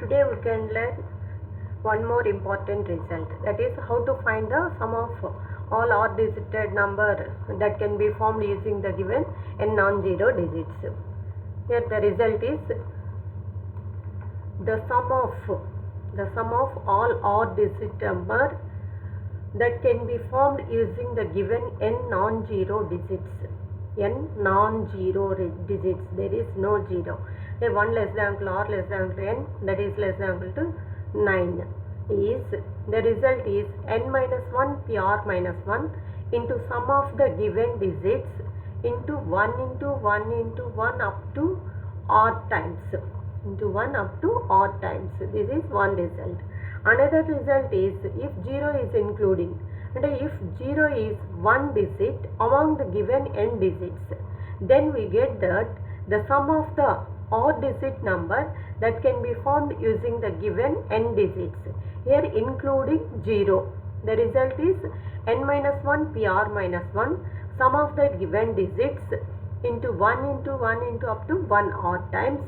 Today we can learn one more important result, that is how to find the sum of all odd digit number that can be formed using the given n non-zero digits. Here the result is the sum of all odd digit number that can be formed using the given n non-zero digits. N non-zero digits, there is no zero. 1 less than equal or less than equal to n, that is less than equal to 9, is the result is n minus 1 pr minus 1 into sum of the given digits into 1 into 1 into 1 up to odd times, into 1 up to odd times. This is one result. Another result is if 0 is including, and if 0 is one digit among the given n digits, then we get that the sum of the odd digit number that can be formed using the given n digits, here including 0. The result is n minus 1 pr minus 1 sum of the given digits into 1 into 1 into up to 1 odd times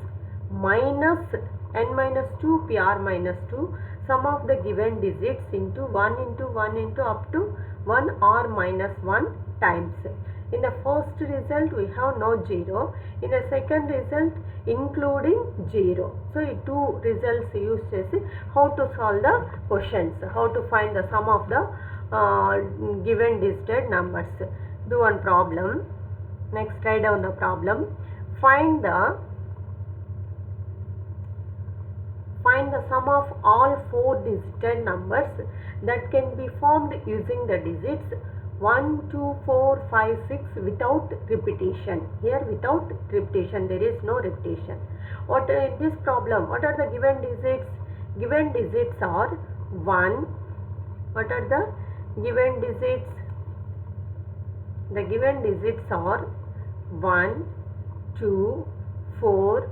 minus n minus 2 pr minus 2 sum of the given digits into 1 into 1 into up to 1 or minus 1 times. In the first result we have no 0. In the second result including 0. So two results used as how to solve the questions, how to find the sum of the given digit numbers. Do one problem. Next, write down the problem. Find the sum of all 4 digit numbers that can be formed using the digits 1, 2, 4, 5, 6 without repetition. Here without repetition, there is no repetition. What in this problem, what are the given digits? Given digits are 1. What are the given digits? The given digits are 1, 2, 4,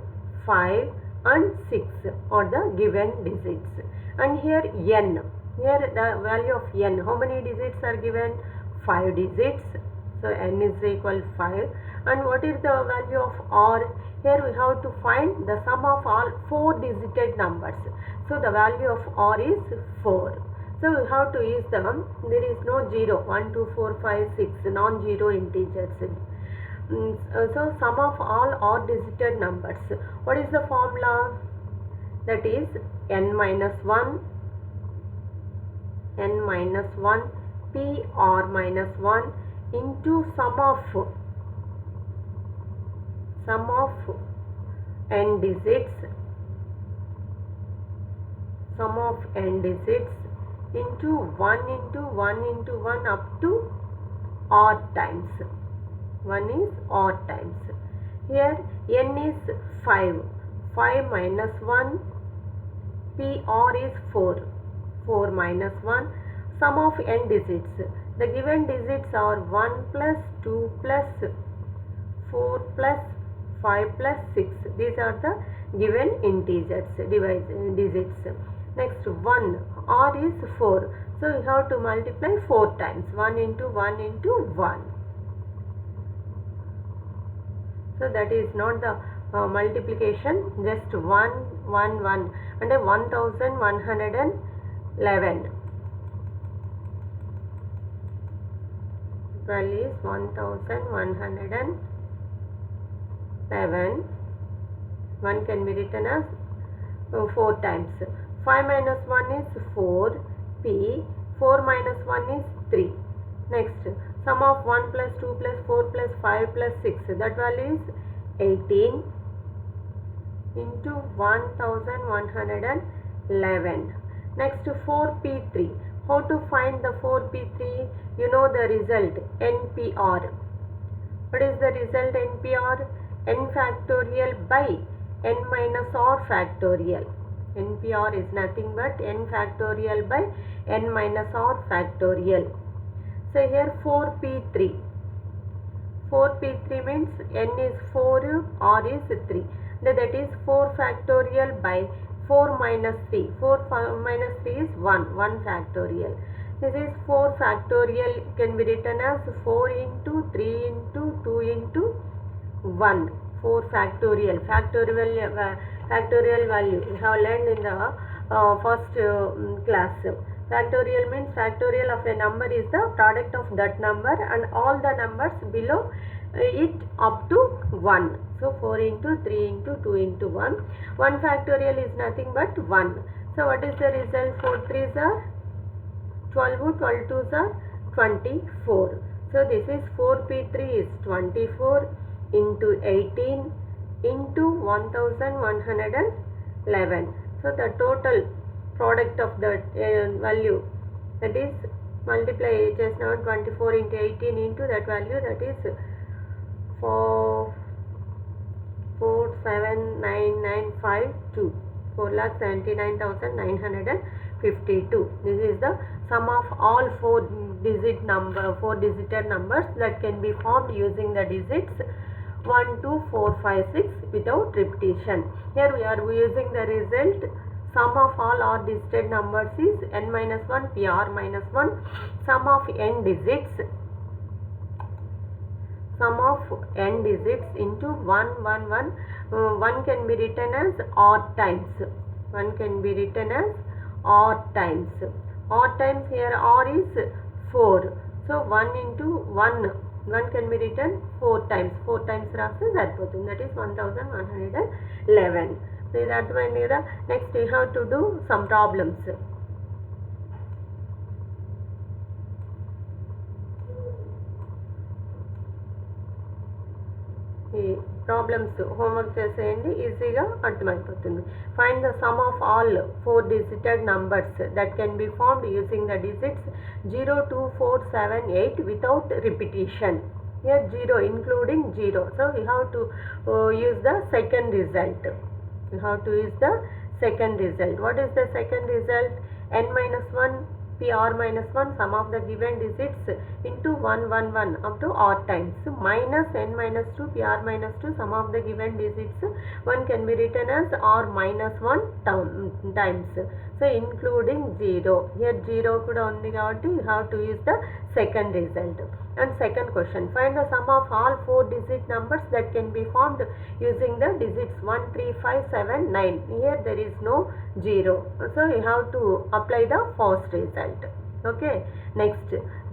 5 and 6 are the given digits. And here n, here the value of n, how many digits are given? 5 digits. So n is equal 5. And what is the value of r? Here we have to find the sum of all 4 digit numbers. So the value of r is 4. So we have to use them. There is no 0, 1, 2, 4, 5, 6 non-zero integers. So sum of all odd digit numbers. What is the formula? That is n minus 1 p r minus 1 into sum of n digits, into 1 into 1 into 1 up to odd times. 1 is odd times. Here n is 5. 5 minus 1 pr is 4. 4 minus 1 sum of n digits. The given digits are 1 plus 2 plus 4 plus 5 plus 6. These are the given integers, digits. Next 1, r is 4. So you have to multiply 4 times. 1 into 1 into 1. So that is not the multiplication, just 1, 1, 1 and 1111. Value is 1111. 1 can be written as 4 times. 5 minus 1 is 4 p. 4 minus 1 is 3. Next, sum of 1 plus 2 plus 4 plus 5 plus 6, that value is 18 into 1111. Next, 4p3. How to find the 4p3? You know the result, npr. What is the result npr? N factorial by n minus r factorial. npr is nothing but n factorial by n minus r factorial. So here 4p3. 4p3 means n is 4, r is 3. That is 4 factorial by 4 minus 3. 4 minus 3 is 1. 1 factorial. This is 4 factorial can be written as 4 into 3 into 2 into 1. 4 factorial. factorial value. We have learned in the first class. Factorial means factorial of a number is the product of that number and all the numbers below it up to 1. So 4 into 3 into 2 into 1. 1 factorial is nothing but 1. So what is the result? 4 3s are 12, 12 2s are 24. So this is 4p3 is 24 into 18 into 1111. So the total product of the value, that is multiply just now 24 into 18 into that value, that is 4,79952. 4,79,952. This is the sum of all 4-digit numbers that can be formed using the digits 1, 2, 4, 5, 6 without repetition. Here we are using the result. Sum of all odd-digit numbers is n-1 pr-1. Sum of n digits. Sum of n digits into 1, 1, 1. 1 can be written as odd times. 1 can be written as odd times. Odd times, here r is 4. So 1 into 1. 1 can be written 4 times. 4 times రాస్తే సరిపోతుంది. That is 1111. So ఇది అర్థమైంది కదా. Next we have to do some problems. ఈ problems homework చేసేయండి, ఈజీగా అర్థమైపోతుంది. Find the sum of all 4-digit numbers that can be formed using the digits 0, 2, 4, 7, 8 without repetition. Here 0 including 0. So we have to use the second result. We have to use the second result. What is the second result? n-1 pr-1 sum of the given digits into 1, 1, 1 up to odd times minus n-2 pr-2 sum of the given digits. 1 can be written as r-1 times. So including 0. Here 0 kuda undi kabatti you have to use the second result. And second question, find the sum of all 4-digit numbers that can be formed using the digits 1, 3, 5, 7, 9. Here there is no 0. So you have to apply the first result. Okay. Next,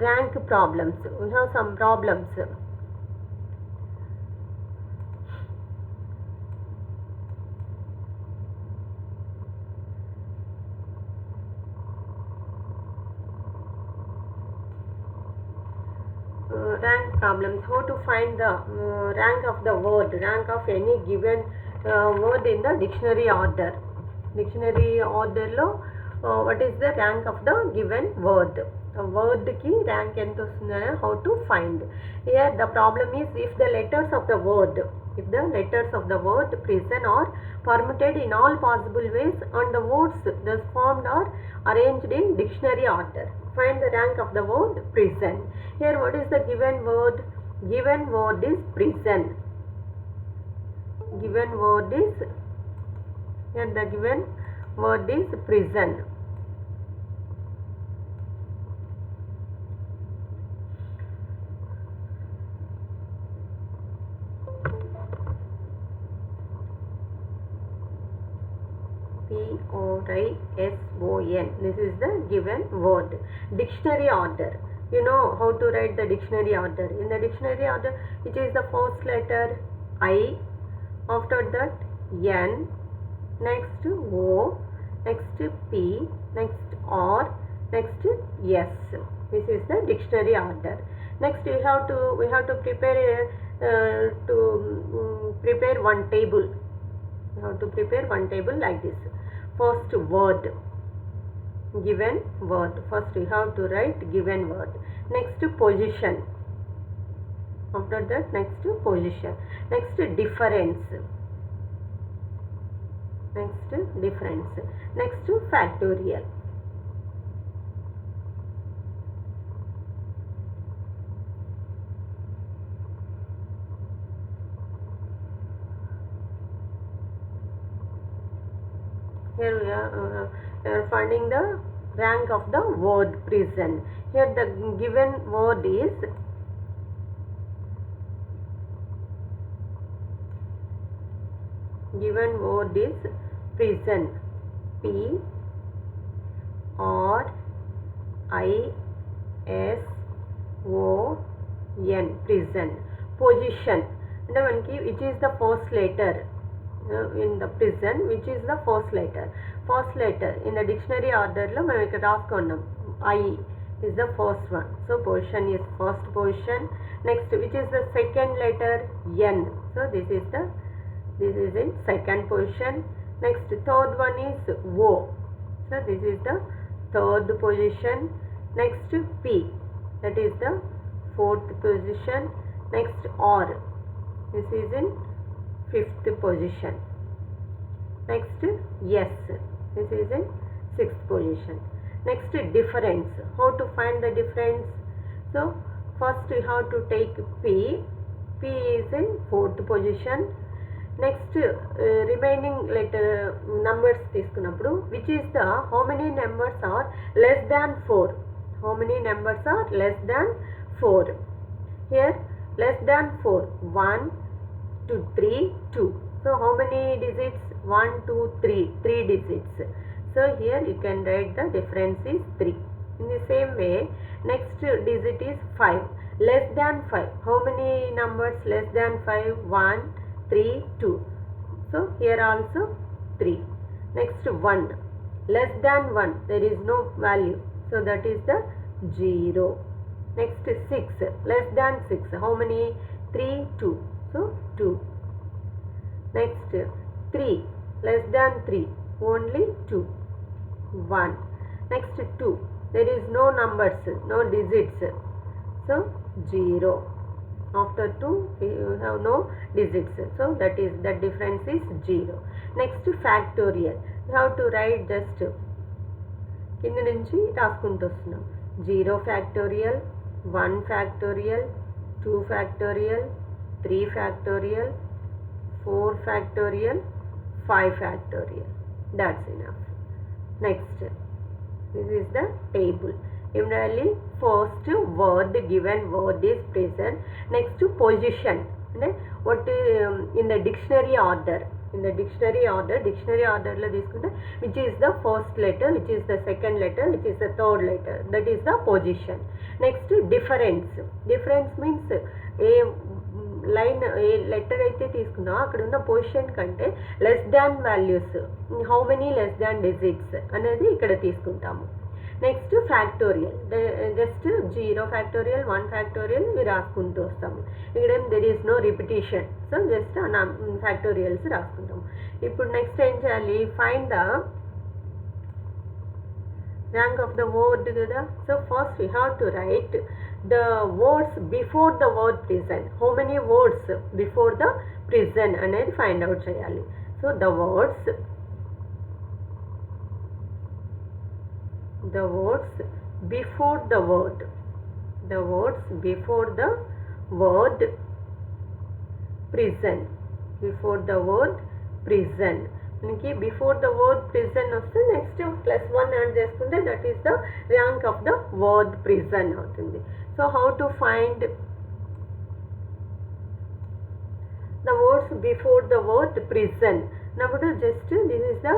rank problems. We have some problems. Rank problems. How to find the rank of the word, rank of any given word in the dictionary order. Dictionary order lo what is the rank of the given word? Word ki rank enta ostundana how to find. Here the problem is if the letters of the word present are permuted in all possible ways and the words thus formed are arranged in dictionary order. Find the rank of the word prison. Here what is the given word? Given word is prison. Given word is, here the given word is prison. P-O-I-S-O-N. This is the given word. Dictionary order. You know how to write the dictionary order. In the dictionary order, which is the first letter I, after that N, next O, next P, next R, next S. This is the dictionary order. Next we have to prepare one table. We have to prepare one table like this. First word, given word. First we have to write given word. Next position. After that next position. Next difference. Next difference. Next factorial. Here we are finding the rank of the word prison. Here the given word is given word is prison. P R I S O N, prison. Position అంటే మనకి which is the first letter in the prison, which is the first letter in the dictionary order లో మనం ఇక్కడ రాసుకున్నాం. I is the first one, so position is first position. Next, which is the second letter? N, so this is in second position. Next, third one is O, so this is the third position. Next, P, that is the fourth position. Next, R, this is in fifth position. Next, S, this is in sixth position. Next, difference. How to find the difference? So first you have to take P is in fourth position. Next, remaining letter numbers తీసుకున్నప్పుడు which is the how many numbers are less than 4, how many numbers are less than 4. Here less than 4, 1 2 3 2, so how many digits? 1 2 3 digits. So here you can write the difference is 3. In the same way, next digit is 5, less than 5, how many numbers less than 5? 1 3 2, so here also 3. Next, 1, less than 1, there is no value, so that is the 0. Next, 6, less than 6, how many? 3 2, so 2. Next, 3, less than 3, only 2, 1. Next, 2, there is no numbers, no digits, so 0. After 2 you have no digits, so that difference is 0. Next, factorial. You have to write just కింద నుంచి రాసుకుంటూ వస్తున్నాం. 0 factorial, 1 factorial, 2 factorial, 3 factorial, 4 factorial, 5 factorial. That's enough. Next, this is the table. Immediately, first word, given word is present. Next, position. What in the dictionary order? In the dictionary order lo తీసుకుంటే which is the first letter, which is the second letter, which is the third letter, that is the position. Next, difference. Difference means a line ఏ letter అయితే తీసుకున్నామో అక్కడ ఉన్న position కంటే less than values, how many less than digits అనేది ఇక్కడ తీసుకుంటాము. Next, factorial. Just 0 factorial, 1 factorial ఇవి రాసుకుంటూ వస్తాము. ఇక్కడ there is no repetition, so just factorials రాసుకుంటాము. ఇప్పుడు నెక్స్ట్ ఏం చేయాలి? Find the rank of the word కదా. So first we have to write the words before the word prison. How many words before the prison అనేది find out చేయాలి. So the words before the word prison, before the word prison, మనకి before the word prison వస్తే next +1 add చేసుకుంటే that is the rank of the word prison అవుతుంది. So how to find the words before the word prison? అప్పుడు just this is the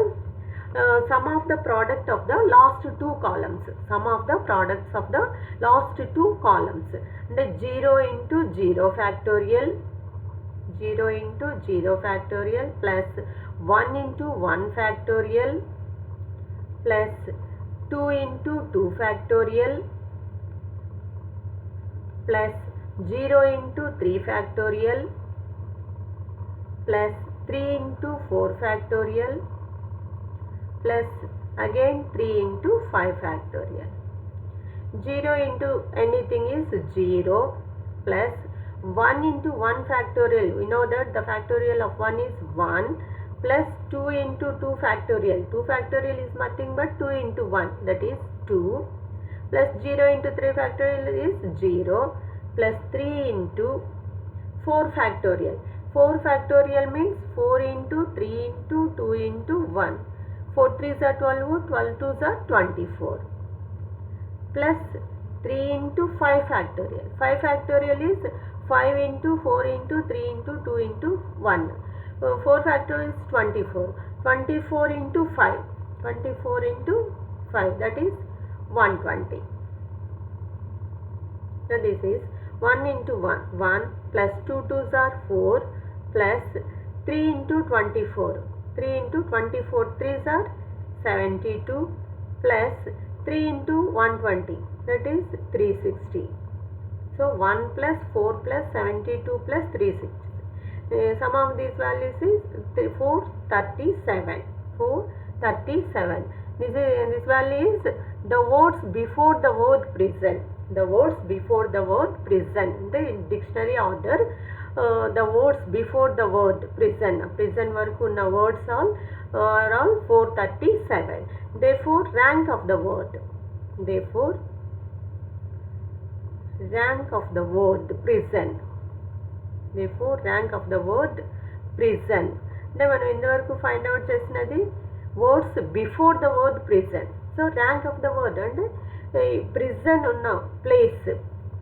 sum of the product of the last 2 columns. Sum of the products of the last 2 columns. అంటే 0 into 0 factorial, 0 into 0 factorial plus 1 into 1 factorial plus 2 into 2 factorial plus 0 into 3 factorial plus 3 into 4 factorial plus again 3 into 5 factorial. 0 into anything is 0 plus 1 into 1 factorial. We know that the factorial of 1 is 1 plus 2 into 2 factorial. 2 factorial is nothing but 2 into 1, that is 2, plus 0 into 3 factorial is 0 plus 3 into 4 factorial. 4 factorial means 4 into 3 into 2 into 1. 4 3s are 12, 12 2s are 24 plus 3 into 5 factorial. 5 factorial is 5 into 4 into 3 into 2 into 1. 4 factor is 24. 24 into 5. 24 into 5, that is 120. So this is 1 into 1. 1 plus 2 2s are 4 plus 3 into 24. 3 into 24 3s are 72 plus 3 into 120, that is 360. So 1 plus 4 plus 72 plus 360. Sum of these values is 437. 437. This value is the words before the word prison. The words before the word prison. The dictionary order. The words before the word prison. Prison varaku unna words all around 437. Therefore, rank of the word. Therefore, rank of the word prison. Therefore, rank of the word prison. Then మనం ఇంతవరకు find out చేసినది words before the word prison. So rank of the word అంటే prison ఉన్న place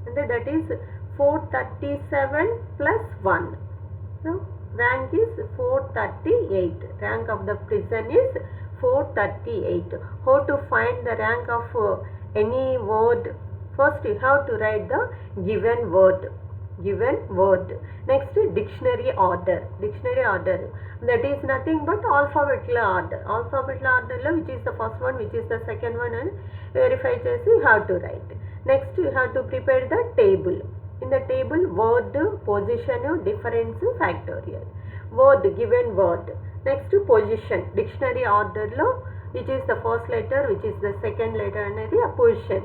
అంటే that is 437 plus 1. So rank is 438. Rank of the prison is 438. How to find the rank of any word? First you have to write the given word. Given word. Next, dictionary order. Dictionary order, that is nothing but alphabetical order. Alphabetical order lo which is the first one, which is the second one, and verify chesi you have to write. Next you have to prepare the table. In the table, word, position, difference, factorial. Word, given word. Next, position. Dictionary order lo which is the first letter, which is the second letter anedi a position.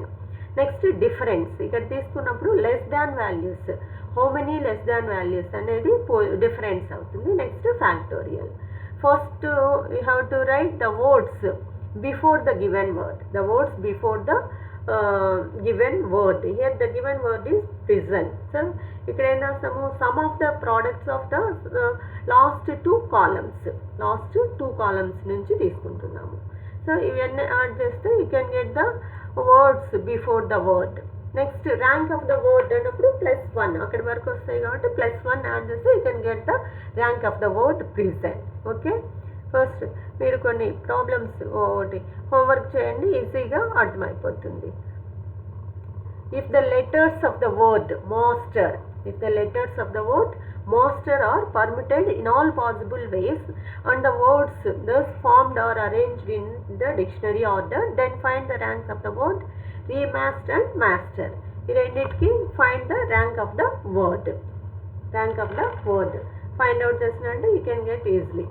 Next, difference. ఇక్కడ తీసుకున్నప్పుడు less than values, how many less than values అనేది difference అవుతుంది. Next factorial. First you have to right the words before the given word. The words before the given word. Here the given word is prison. So ఇక్కడ ఏం రాస్తాము, some of the products of the last 2 columns. Last 2 columns నుంచి తీసుకుంటున్నాము. So ఇవన్నీ add చేస్తే you can get the words before the word. Next rank of the word అన్నప్పుడు +1 అక్కడి వరకు వస్తాయి కాబట్టి +1 యాడ్ చేస్తే you can get the rank of the word prison. Okay, first మీరు కొన్ని ప్రాబ్లమ్స్ ఒకటి హోంవర్క్ చేయండి, ఈజీగా అర్థమైపోతుంది. If the letters of the word master, if the letters of the word master are permitted in all possible ways and the words thus formed are arranged in the dictionary order, then find the ranks of the word remaster and master. ఈ రెండింటికి find the rank of the word. Rank of the word find out చేసినట్టు you can get easily.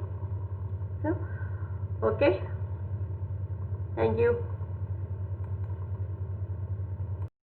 So okay, thank you.